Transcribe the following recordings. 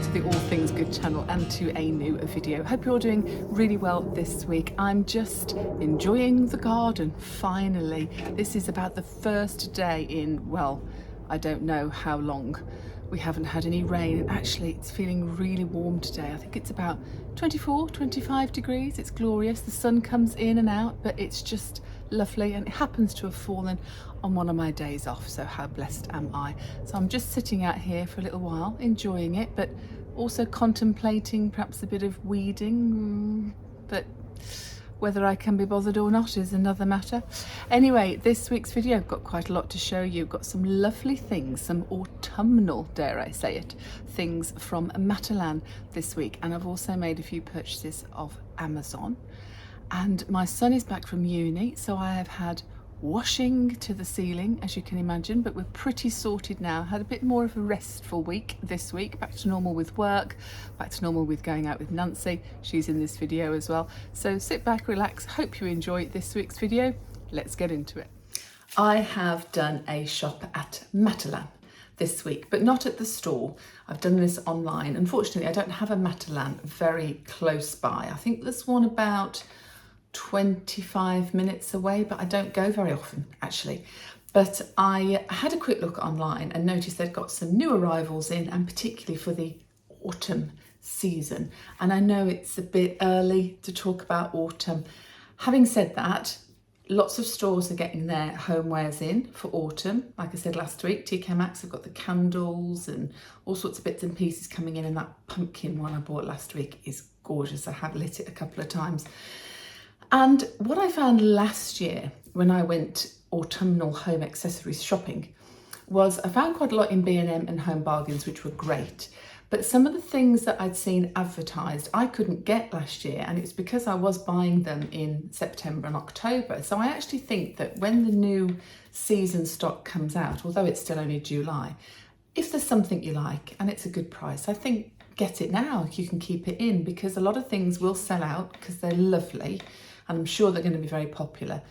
to the All Things Good channel and to a new video. Hope you're all doing really well this week. I'm just enjoying the garden, finally. This is about the first day in, well, I don't know how long. We haven't had any rain, and actually it's feeling really warm today. I think it's about 24, 25 degrees. It's glorious. The sun comes in and out, but it's just lovely, and it happens to have fallen on one of my days off, so how blessed am I. So I'm just sitting out here for a little while, enjoying it, but also contemplating perhaps a bit of weeding, but whether I can be bothered or not is another matter. Anyway, this week's video, I've got quite a lot to show you. I've got some lovely things, some autumnal, dare I say it, things from Matalan this week. And I've also made a few purchases of Amazon. And my son is back from uni, so I have had washing to the ceiling, as you can imagine, but we're pretty sorted now. Had a bit more of a restful week this week, back to normal with work, back to normal with going out with Nancy. She's in this video as well. So sit back, relax, hope you enjoy this week's video. Let's get into it. I have done a shop at Matalan this week, but not at the store. I've done this online. Unfortunately, I don't have a Matalan very close by. I think there's one about 25 minutes away, but I don't go very often actually. But I had a quick look online and noticed they've got some new arrivals in, and particularly for the autumn season. And I know it's a bit early to talk about autumn. Having said that, lots of stores are getting their homewares in for autumn. Like I said last week, TK Maxx have got the candles and all sorts of bits and pieces coming in, and that pumpkin one I bought last week is gorgeous. I have lit it a couple of times. And what I found last year when I went autumnal home accessories shopping was I found quite a lot in B&M and Home Bargains, which were great. But some of the things that I'd seen advertised I couldn't get last year, and it's because I was buying them in September and October. So I actually think that when the new season stock comes out, although it's still only July, if there's something you like and it's a good price, I think get it now. You can keep it in, because a lot of things will sell out because they're lovely. And I'm sure they're going to be very popular.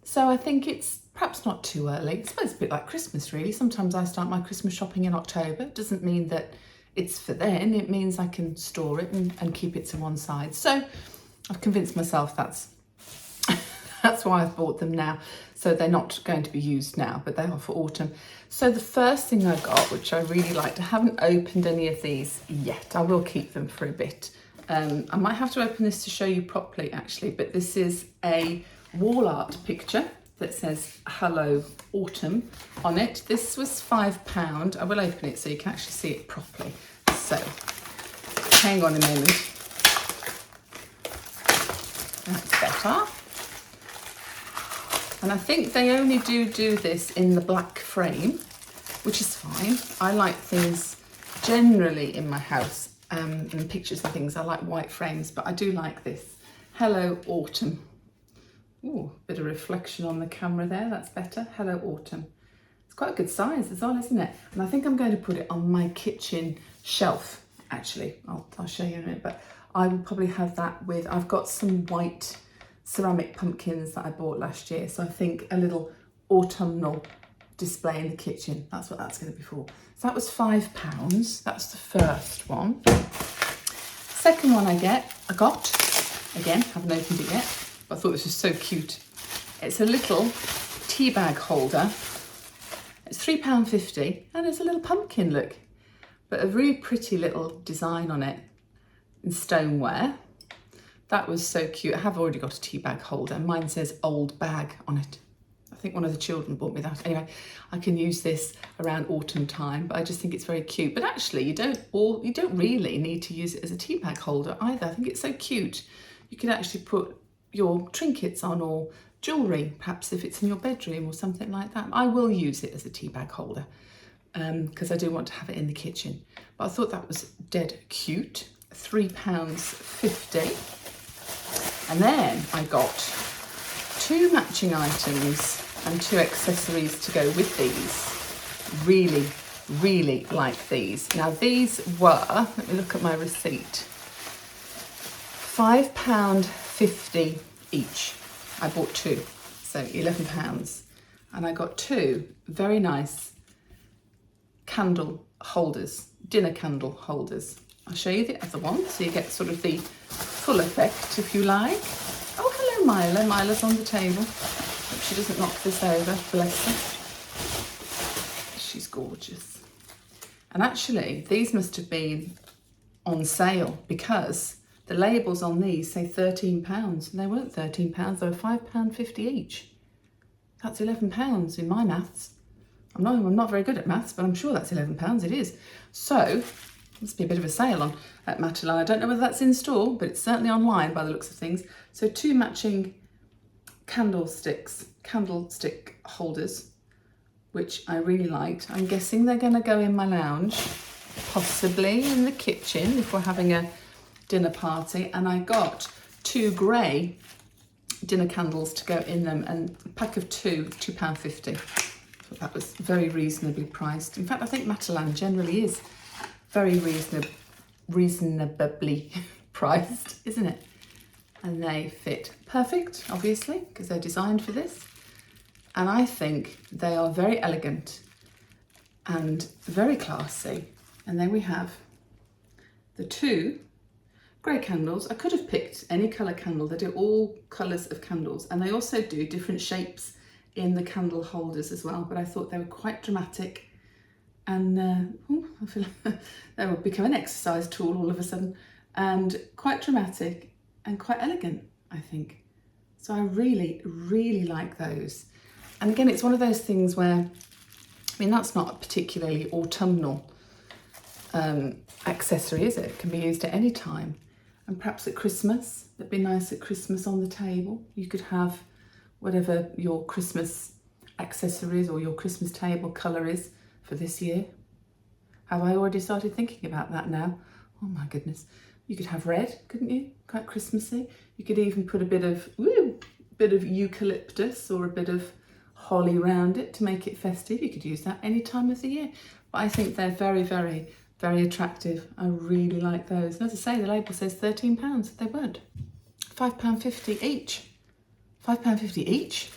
So I think it's perhaps not too early. I suppose it's a bit like Christmas really. Sometimes I start my Christmas shopping in October. It doesn't mean that it's for then. It means I can store it and keep it to one side. So I've convinced myself that's why I've bought them now. So they're not going to be used now, but they are for autumn. So the first thing I got, which I really liked, I haven't opened any of these yet. I will keep them for a bit. I might have to open this to show you properly actually, but this is a wall art picture that says Hello Autumn on it. This was £5. I will open it so you can actually see it properly. So hang on a moment. That's better. And I think they only do this in the black frame, which is fine. I like things generally in my house, and pictures and things, I like white frames, but I do like this. Hello Autumn. Ooh, bit of reflection on the camera there, that's better. Hello Autumn. It's quite a good size as well, isn't it? And I think I'm going to put it on my kitchen shelf, actually. I'll show you in a minute, but I will probably have that with, I've got some white ceramic pumpkins that I bought last year, so I think a little autumnal display in the kitchen, that's what that's going to be for. So that was £5. That's the first one. Second one I got, again, haven't opened it yet, but I thought this was so cute. It's a little tea bag holder. It's £3.50, and it's a little pumpkin look, but a really pretty little design on it in stoneware. That was so cute. I have already got a tea bag holder. Mine says old bag on it. I think one of the children bought me that. Anyway, I can use this around autumn time, but I just think it's very cute. But actually, you don't really need to use it as a tea bag holder either. I think it's so cute. You can actually put your trinkets on, or jewellery, perhaps if it's in your bedroom or something like that. I will use it as a tea bag holder because I do want to have it in the kitchen. But I thought that was dead cute. £3.50. And then I got 2 matching items and 2 accessories to go with these. Really, really like these. Now these were, let me look at my receipt, £5.50 each. I bought 2, so £11. And I got 2 very nice candle holders, dinner candle holders. I'll show you the other one so you get sort of the full effect, if you like. Oh, hello, Mila. Mila's on the table. Hope she doesn't knock this over, bless her. She's gorgeous. And actually, these must have been on sale because the labels on these say £13, and they weren't £13, they were £5.50 each. That's £11 in my maths. I'm not very good at maths, but I'm sure that's £11, it is. So, must be a bit of a sale on at Matalan. I don't know whether that's in store, but it's certainly online by the looks of things. So 2 matching candlestick holders, which I really liked. I'm guessing they're going to go in my lounge, possibly in the kitchen if we're having a dinner party. And I got 2 grey dinner candles to go in them, and a pack of 2, £2.50. So that was very reasonably priced. In fact, I think Matalan generally is very reasonably priced, isn't it? And they fit perfect, obviously, because they're designed for this. And I think they are very elegant and very classy. And then we have the 2 grey candles. I could have picked any colour candle. They do all colours of candles, and they also do different shapes in the candle holders as well, but I thought they were quite dramatic, and I feel like they will become an exercise tool all of a sudden, and quite dramatic and quite elegant, I think. So I really, really like those. And again, it's one of those things where, I mean, that's not a particularly autumnal accessory, is it? It can be used at any time. And perhaps at Christmas, it'd be nice at Christmas on the table. You could have whatever your Christmas accessories or your Christmas table colour is for this year. Have I already started thinking about that now? Oh my goodness. You could have red, couldn't you? Quite Christmassy. You could even put a bit of eucalyptus or a bit of holly around it to make it festive. You could use that any time of the year. But I think they're very, very, very attractive. I really like those. And as I say, the label says £13. They weren't. £5.50 each. £5.50 each?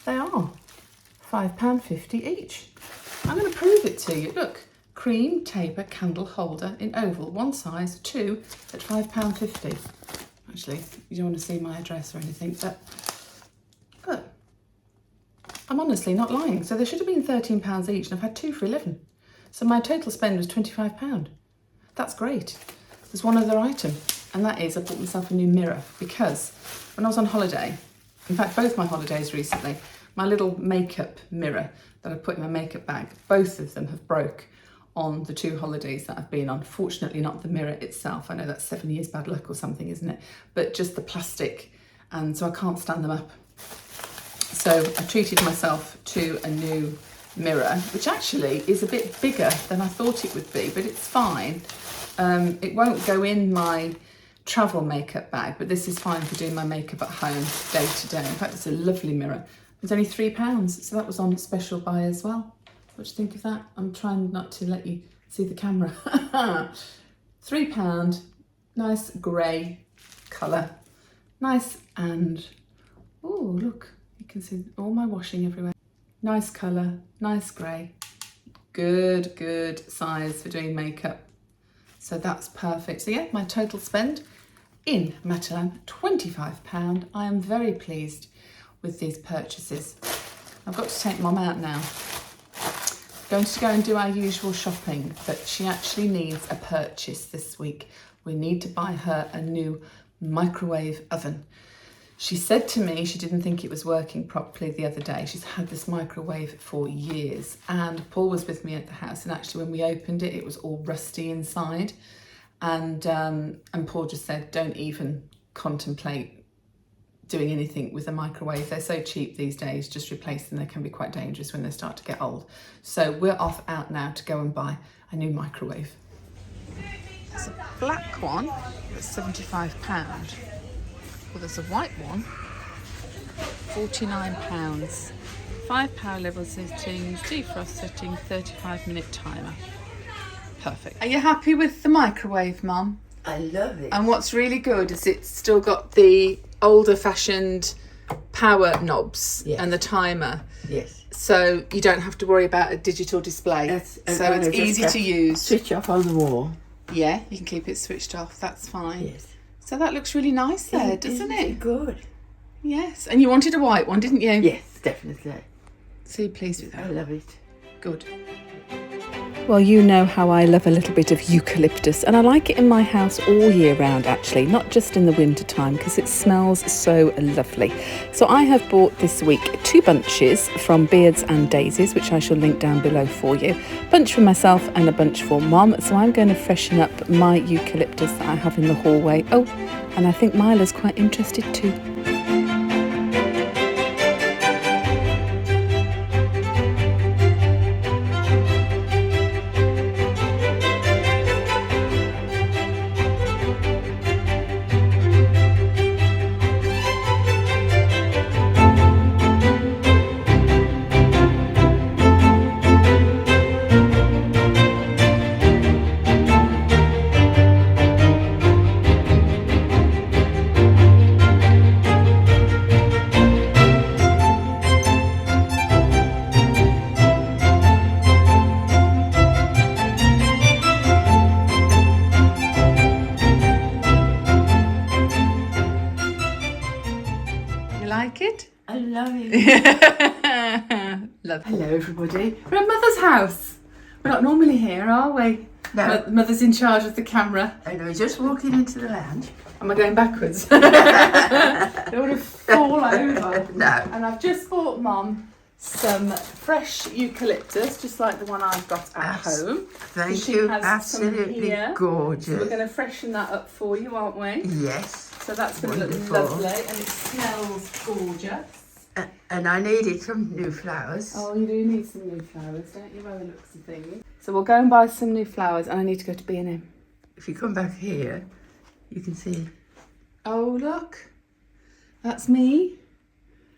They are. £5.50 each. I'm going to prove it to you. Look, cream taper candle holder in oval, one size, 2 at £5.50. Actually, you don't want to see my address or anything, but I'm honestly not lying. So they should have been £13 each, and I've had 2 for £11. So my total spend was £25. That's great. There's one other item, and that is I bought myself a new mirror, because when I was on holiday, in fact both my holidays recently, my little makeup mirror that I put in my makeup bag, both of them have broke on the 2 holidays that I've been on. Fortunately not the mirror itself, I know that's 7 years bad luck or something, isn't it? But just the plastic, and so I can't stand them up. So I treated myself to a new mirror, which actually is a bit bigger than I thought it would be, but it's fine. It won't go in my travel makeup bag, but this is fine for doing my makeup at home day to day. In fact, it's a lovely mirror. It's only £3, so that was on special buy as well. What do you think of that? I'm trying not to let you see the camera. £3, nice grey colour. Nice, and oh look, you can see all my washing everywhere. Nice colour, nice grey. Good size for doing makeup. So that's perfect. So yeah, my total spend in Matalan, £25. I am very pleased with these purchases. I've got to take Mum out now. Going to go and do our usual shopping, but she actually needs a purchase this week. We need to buy her a new microwave oven. She said to me she didn't think it was working properly the other day. She's had this microwave for years, and Paul was with me at the house, and actually when we opened it, it was all rusty inside, and Paul just said, don't even contemplate doing anything with a microwave. They're so cheap these days, just replace them. They can be quite dangerous when they start to get old. So we're off out now to go and buy a new microwave. There's a black one that's £75. Well, there's a white one, £49. 5 power level settings, defrost setting, 35-minute timer. Perfect. Are you happy with the microwave, Mum? I love it. And what's really good is it's still got the older fashioned power knobs, yes, and the timer. Yes. So you don't have to worry about a digital display. So it's easy to use. Switch off on the wall. Yeah, you can keep it switched off, that's fine. Yes. So that looks really nice there, doesn't it? Good. Yes, and you wanted a white one, didn't you? Yes, definitely. So you're pleased with that? I love it. Good. Well, you know how I love a little bit of eucalyptus, and I like it in my house all year round actually, not just in the winter time, because it smells so lovely. So I have bought this week 2 bunches from Beards and Daisies, which I shall link down below for you. A bunch for myself and a bunch for Mum. So I'm going to freshen up my eucalyptus that I have in the hallway. Oh, and I think Mila's quite interested too. Like it? I love it. Love. Hello, everybody. We're at Mother's house. We're not normally here, are we? No. Mother's in charge of the camera. I know, just walking into the lounge. Am I going backwards? Don't want to fall over. No. And I've just bought Mum some fresh eucalyptus, just like the one I've got at home. Thank She you. has some Absolutely here. So gorgeous. we're going to freshen that up for you, aren't we? Yes. So that's going to look Wonderful. lovely, and it smells gorgeous. And I needed some new flowers. Oh, you do need some new flowers, don't you, by the looks of things? So we'll go and buy some new flowers, and I need to go to B&M. If you come back here, you can see. Oh, look. That's me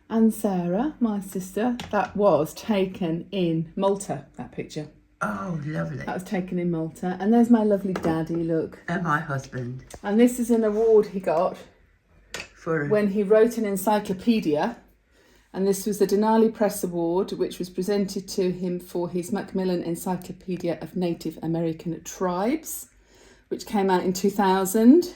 and Sarah, my sister. That was taken in Malta, that picture. Oh, lovely. That was taken in Malta. And there's my lovely daddy, look. And my husband. And this is an award he got For when he wrote an encyclopedia. And this was the Denali Press Award, which was presented to him for his Macmillan Encyclopedia of Native American Tribes, which came out in 2000.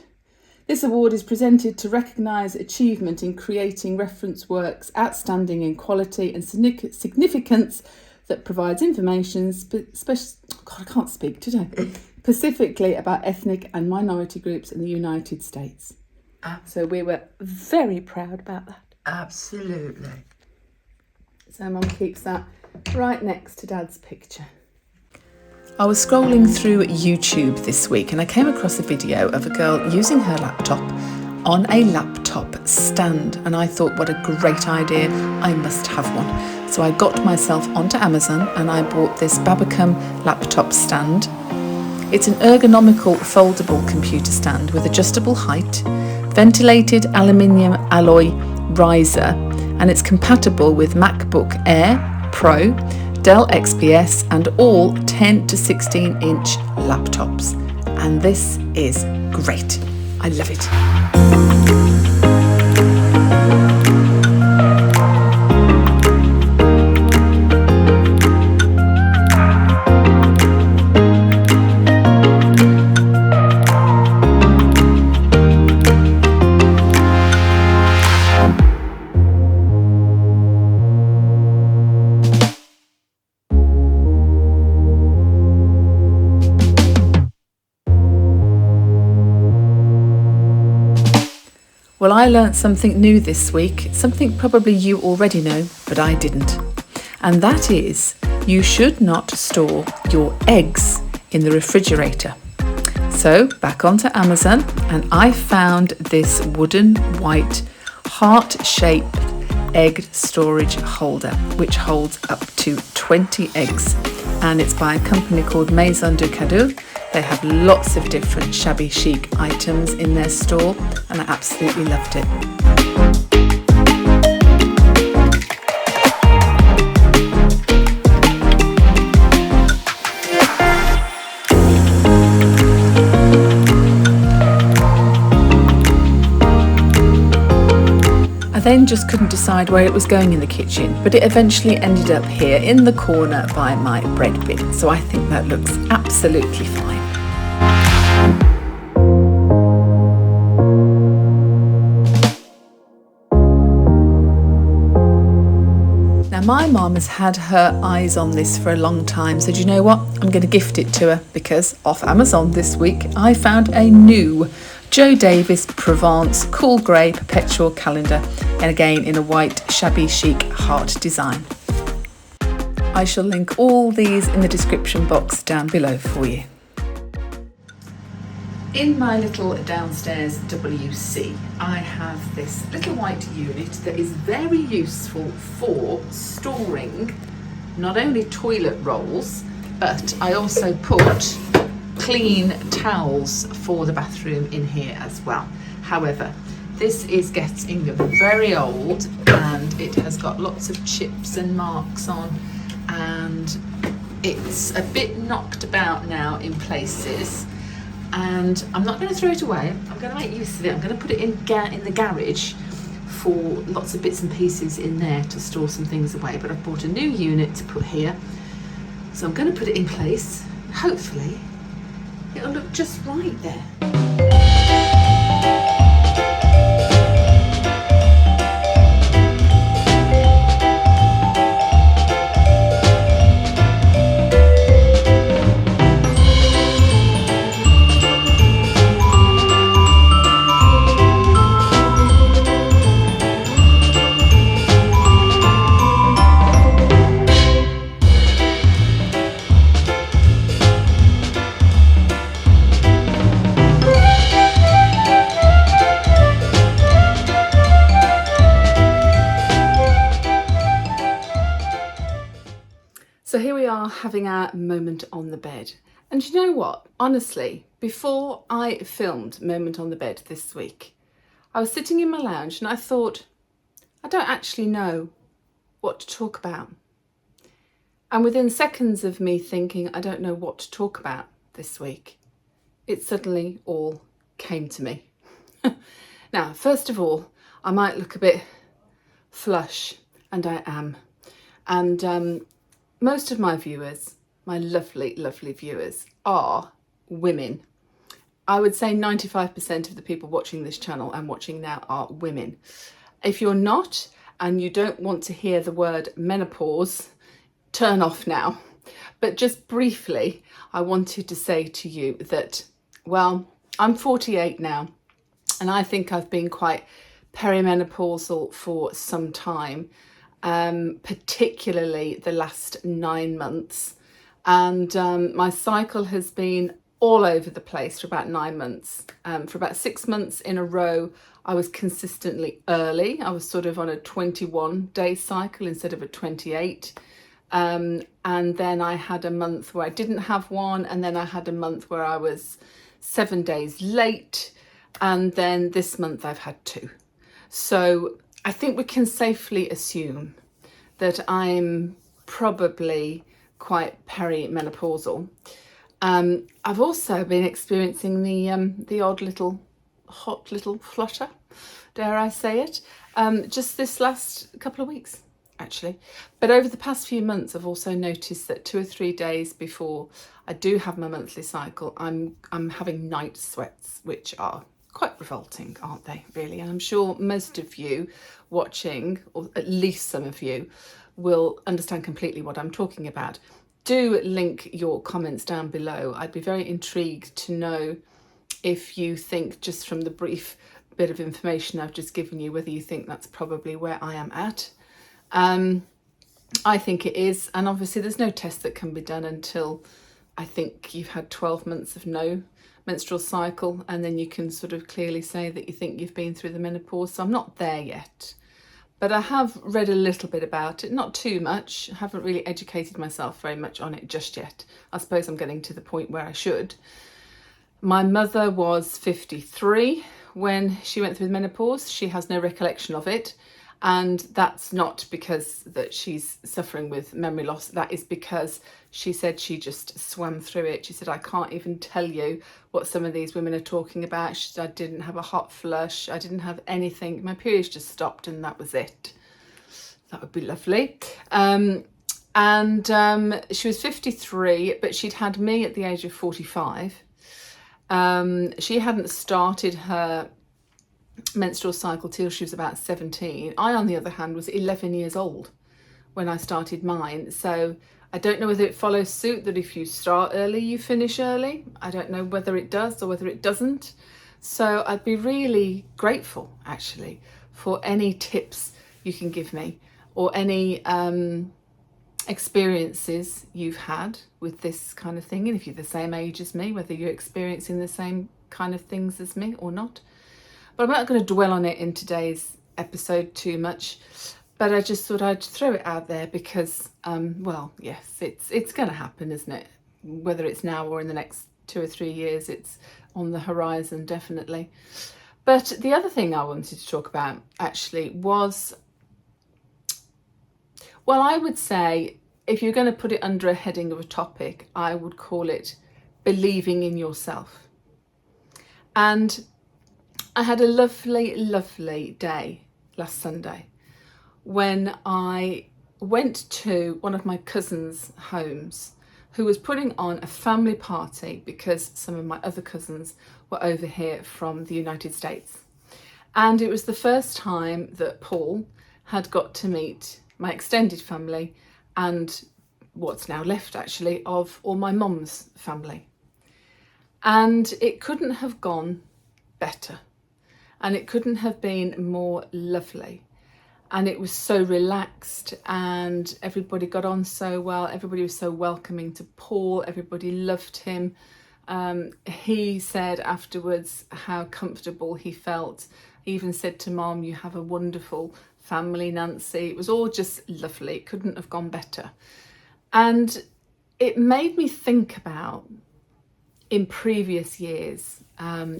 This award is presented to recognise achievement in creating reference works outstanding in quality and significance that provides information, specifically about ethnic and minority groups in the United States. So we were very proud about that. Absolutely. So Mum keeps that right next to Dad's picture. I was scrolling through YouTube this week and I came across a video of a girl using her laptop on a laptop stand, and I thought, what a great idea, I must have one. So I got myself onto Amazon and I bought this Babacom laptop stand. It's an ergonomical foldable computer stand with adjustable height, ventilated aluminium alloy riser, and it's compatible with MacBook Air Pro, Dell XPS and all 10 to 16 inch laptops. And this is great. I love it. Well, I learnt something new this week, something probably you already know, but I didn't. And that is, you should not store your eggs in the refrigerator. So back onto Amazon and I found this wooden white heart-shaped egg storage holder, which holds up to 20 eggs. And it's by a company called Maison du Cadeau. They have lots of different shabby chic items in their store and I absolutely loved it. I then just couldn't decide where it was going in the kitchen, but it eventually ended up here in the corner by my bread bin. So I think that looks absolutely fine. my mum has had her eyes on this for a long time, so do you know what? I'm going to gift it to her because off Amazon this week I found a new Joe Davis Provence Cool Grey Perpetual Calendar, and again in a white shabby chic heart design. I shall link all these in the description box down below for you. In my little downstairs WC, I have this little white unit that is very useful for storing not only toilet rolls, but I also put clean towels for the bathroom in here as well. However, this is getting very old and it has got lots of chips and marks on, and it's a bit knocked about now in places. And I'm not going to throw it away. I'm going to make use of it. I'm going to put it in the garage for lots of bits and pieces in there to store some things away. But I've bought a new unit to put here, so I'm going to put it in place. Hopefully, it'll look just right there. So here we are having our moment on the bed. And you know what? Honestly, before I filmed Moment on the Bed this week, I was sitting in my lounge and I thought, I don't actually know what to talk about. And within seconds of me thinking, I don't know what to talk about this week, it suddenly all came to me. Now, first of all, I might look a bit flush, and I am. And most of my viewers, my lovely, lovely viewers, are women. I would say 95% of the people watching this channel and watching now are women. If you're not, and you don't want to hear the word menopause, turn off now. But just briefly, I wanted to say to you that, well, I'm 48 now, and I think I've been quite perimenopausal for some time. Particularly the last 9 months, and my cycle has been all over the place for about 9 months. For about 6 months in a row, I was consistently early. I was sort of on a 21-day cycle instead of a 28, and then I had a month where I didn't have one, and then I had a month where I was 7 days late, and then this month I've had 2. So I think we can safely assume that I'm probably quite perimenopausal. I've also been experiencing the odd little hot little flutter, dare I say it, just this last couple of weeks actually. But over the past few months, I've also noticed that 2 or 3 days before I do have my monthly cycle, I'm having night sweats, which are quite revolting, aren't they, really? And I'm sure most of you watching, or at least some of you, will understand completely what I'm talking about. Do link your comments down below. I'd be very intrigued to know if you think, just from the brief bit of information I've just given you, whether you think that's probably where I am at. I think it is, and obviously there's no test that can be done until I think you've had 12 months of no menstrual cycle, and then you can sort of clearly say that you think you've been through the menopause. So I'm not there yet, but I have read a little bit about it, not too much. I haven't really educated myself very much on it just yet. I suppose I'm getting to the point where I should. My mother was 53 when she went through the menopause. She has no recollection of it, and that's not because that she's suffering with memory loss. That is because she said she just swam through it. She said, I can't even tell you what some of these women are talking about. She said, I didn't have a hot flush. I didn't have anything. My periods just stopped and that was it. That would be lovely. She was 53, but she'd had me at the age of 45. She hadn't started her menstrual cycle till she was about 17. I, on the other hand, was 11 years old when I started mine. So I don't know whether it follows suit that if you start early, you finish early. I don't know whether it does or whether it doesn't. So I'd be really grateful actually for any tips you can give me, or any experiences you've had with this kind of thing. And if you're the same age as me, whether you're experiencing the same kind of things as me or not. But I'm not going to dwell on it in today's episode too much. But I just thought I'd throw it out there because, well, yes, it's going to happen, isn't it? Whether it's now or in the next 2 or 3 years, it's on the horizon, definitely. But the other thing I wanted to talk about actually was, well, I would say if you're going to put it under a heading of a topic, I would call it believing in yourself. And I had a lovely, lovely day last Sunday when I went to one of my cousin's homes who was putting on a family party because some of my other cousins were over here from the United States. And it was the first time that Paul had got to meet my extended family and what's now left actually of all my mum's family. And it couldn't have gone better. And it couldn't have been more lovely. And it was so relaxed and everybody got on so well. Everybody was so welcoming to Paul. Everybody loved him. He said afterwards how comfortable he felt. He even said to Mum, "You have a wonderful family, Nancy." It was all just lovely. It couldn't have gone better. And it made me think about, in previous years,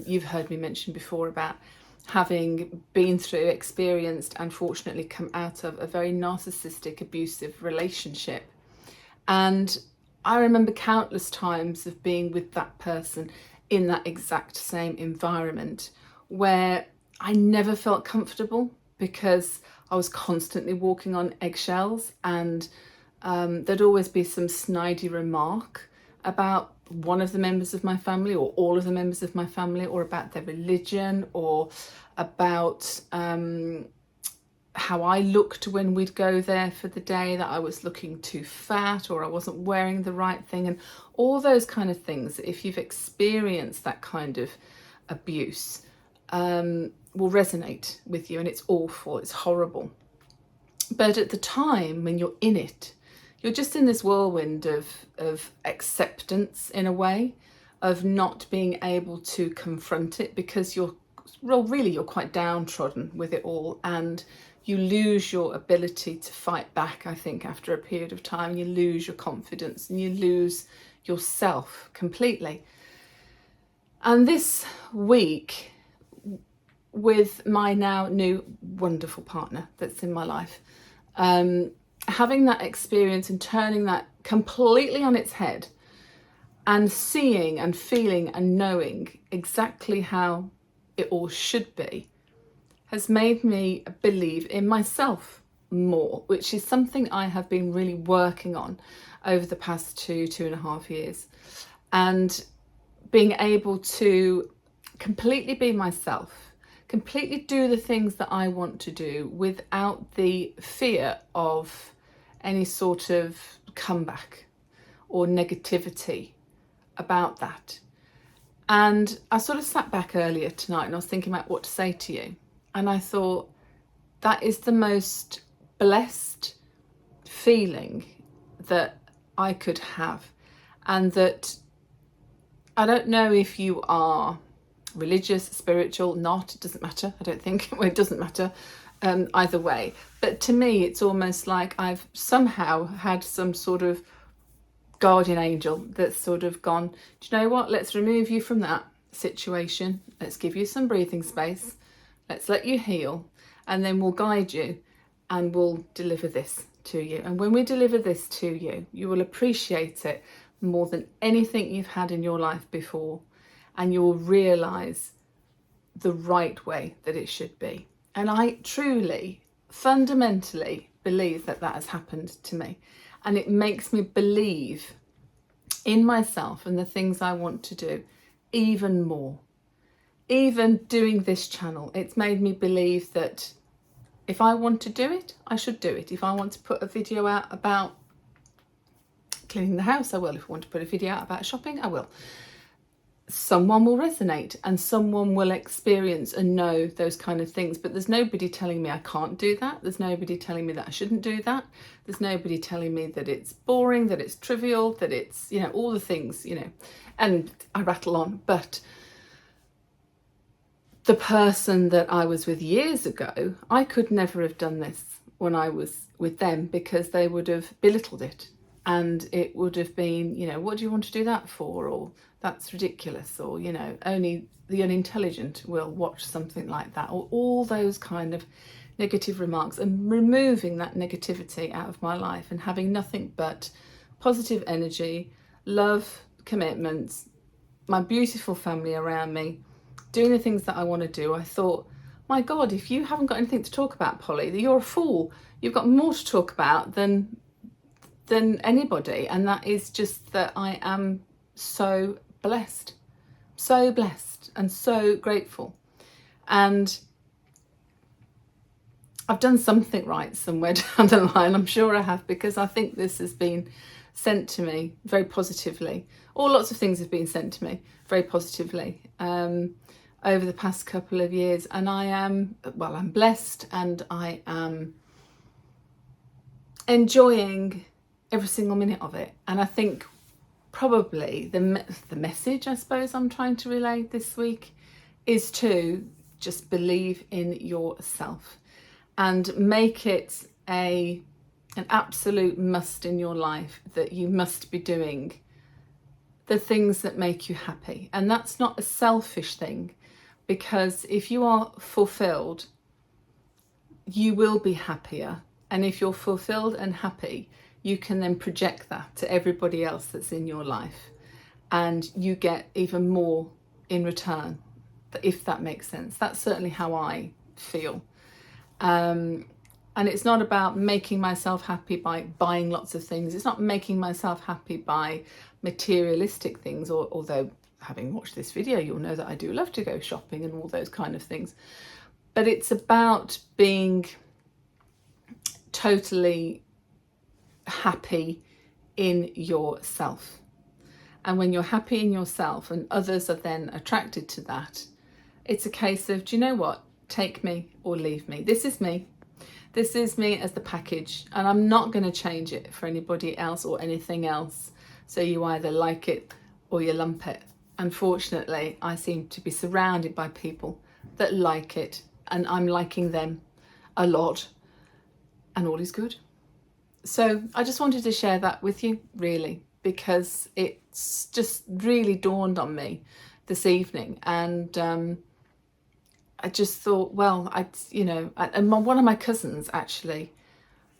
you've heard me mention before about having been through, experienced, and fortunately come out of a very narcissistic, abusive relationship. And I remember countless times of being with that person in that exact same environment where I never felt comfortable because I was constantly walking on eggshells, and there'd always be some snidey remark about one of the members of my family or all of the members of my family, or about their religion, or about how I looked when we'd go there for the day, that I was looking too fat or I wasn't wearing the right thing, and all those kind of things. If you've experienced that kind of abuse, will resonate with you, and it's awful, it's horrible. But at the time when you're in it, you're just in this whirlwind of acceptance, in a way, of not being able to confront it because you're quite downtrodden with it all, and you lose your ability to fight back, I think, after a period of time. You lose your confidence and you lose yourself completely. And this week, with my now new wonderful partner that's in my life, having that experience and turning that completely on its head and seeing and feeling and knowing exactly how it all should be has made me believe in myself more, which is something I have been really working on over the past 2.5 years. And being able to completely be myself, completely do the things that I want to do without the fear of any sort of comeback or negativity about that. And I sort of sat back earlier tonight and I was thinking about what to say to you. And I thought, that is the most blessed feeling that I could have. And that I don't know if you are religious, spiritual, not, it doesn't matter. I don't think, well, it doesn't matter either way. But to me, it's almost like I've somehow had some sort of guardian angel that's sort of gone, do you know what? Let's remove you from that situation. Let's give you some breathing space. Let's let you heal. And then we'll guide you and we'll deliver this to you. And when we deliver this to you, you will appreciate it more than anything you've had in your life before. And you'll realise the right way that it should be. And I truly, fundamentally believe that that has happened to me. And it makes me believe in myself and the things I want to do even more. Even doing this channel, it's made me believe that If I want to do it, I should do it. If I want to put a video out about cleaning the house, I will. If I want to put a video out about shopping, I will. Someone will resonate and someone will experience and know those kind of things, but there's nobody telling me I can't do that. There's nobody telling me that I shouldn't do that. There's nobody telling me that it's boring, that it's trivial, that it's, you know, all the things, you know, and I rattle on. But the person that I was with years ago, I could never have done this when I was with them, because they would have belittled it, and it would have been, you know, what do you want to do that for? Or that's ridiculous, or, you know, only the unintelligent will watch something like that, or all those kind of negative remarks. And removing that negativity out of my life and having nothing but positive energy, love, commitments, my beautiful family around me, doing the things that I want to do, I thought, my God, if you haven't got anything to talk about, Polly, you're a fool. You've got more to talk about than anybody. And that is just that I am so blessed and so grateful. And I've done something right somewhere down the line, I'm sure I have, because I think this has been sent to me very positively, or lots of things have been sent to me very positively over the past couple of years. And I am, well, I'm blessed, and I am enjoying every single minute of it. And I think probably the message, I suppose, I'm trying to relay this week is to just believe in yourself and make it an absolute must in your life that you must be doing the things that make you happy. And that's not a selfish thing, because if you are fulfilled, you will be happier. And if you're fulfilled and happy, you can then project that to everybody else that's in your life, and you get even more in return, if that makes sense. That's certainly how I feel. And it's not about making myself happy by buying lots of things. It's not making myself happy by materialistic things, although having watched this video, you'll know that I do love to go shopping and all those kind of things. But it's about being totally happy in yourself. And when you're happy in yourself and others are then attracted to that, it's a case of, do you know what? Take me or leave me. This is me. This is me as the package, and I'm not going to change it for anybody else or anything else. So you either like it or you lump it. Unfortunately, I seem to be surrounded by people that like it, and I'm liking them a lot, and all is good. So I just wanted to share that with you, really, because it's just really dawned on me this evening. And I just thought, well, and one of my cousins actually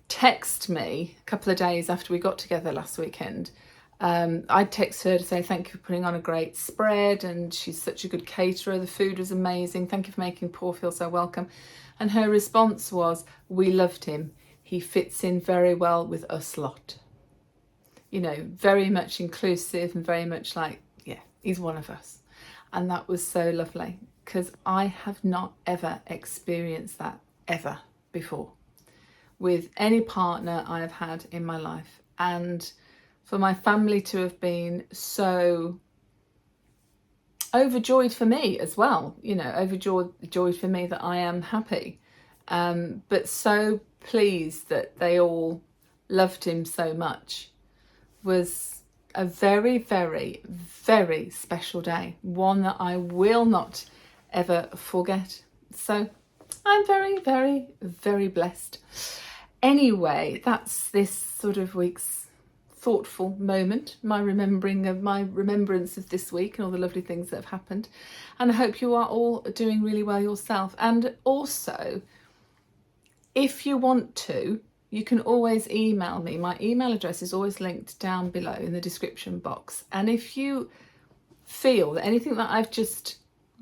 texted me a couple of days after we got together last weekend. I'd text her to say thank you for putting on a great spread, and she's such a good caterer. The food was amazing. Thank you for making Paul feel so welcome. And her response was, we loved him. He fits in very well with us lot. You know, very much inclusive and very much like, yeah, he's one of us. And that was so lovely, because I have not ever experienced that ever before with any partner I have had in my life. And for my family to have been so overjoyed for me as well, you know, overjoyed for me that I am happy, but so pleased that they all loved him so much, was a very, very, very special day, one that I will not ever forget. So I'm very, very, very blessed. Anyway, that's this sort of week's thoughtful moment, my remembrance of this week and all the lovely things that have happened. And I hope you are all doing really well yourself. And also, if you want to, you can always email me. My email address is always linked down below in the description box. And if you feel that anything that I've just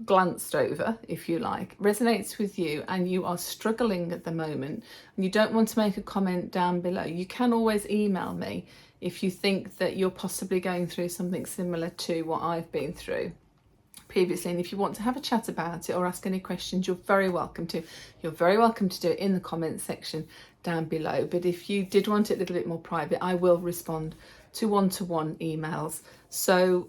glanced over, if you like, resonates with you, and you are struggling at the moment and you don't want to make a comment down below, you can always email me if you think that you're possibly going through something similar to what I've been through. previously, and if you want to have a chat about it or ask any questions, you're very welcome to. You're very welcome to do it in the comments section down below. But if you did want it a little bit more private, I will respond to one-to-one emails. So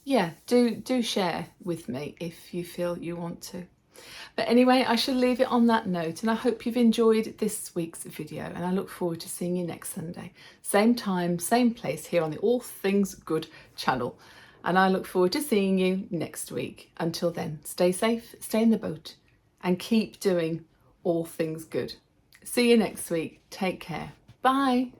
yeah, do share with me if you feel you want to. But anyway, I shall leave it on that note, and I hope you've enjoyed this week's video, and I look forward to seeing you next Sunday. Same time, same place here on the All Things Good channel. And I look forward to seeing you next week. Until then, stay safe, stay in the boat, and keep doing all things good. See you next week. Take care. Bye.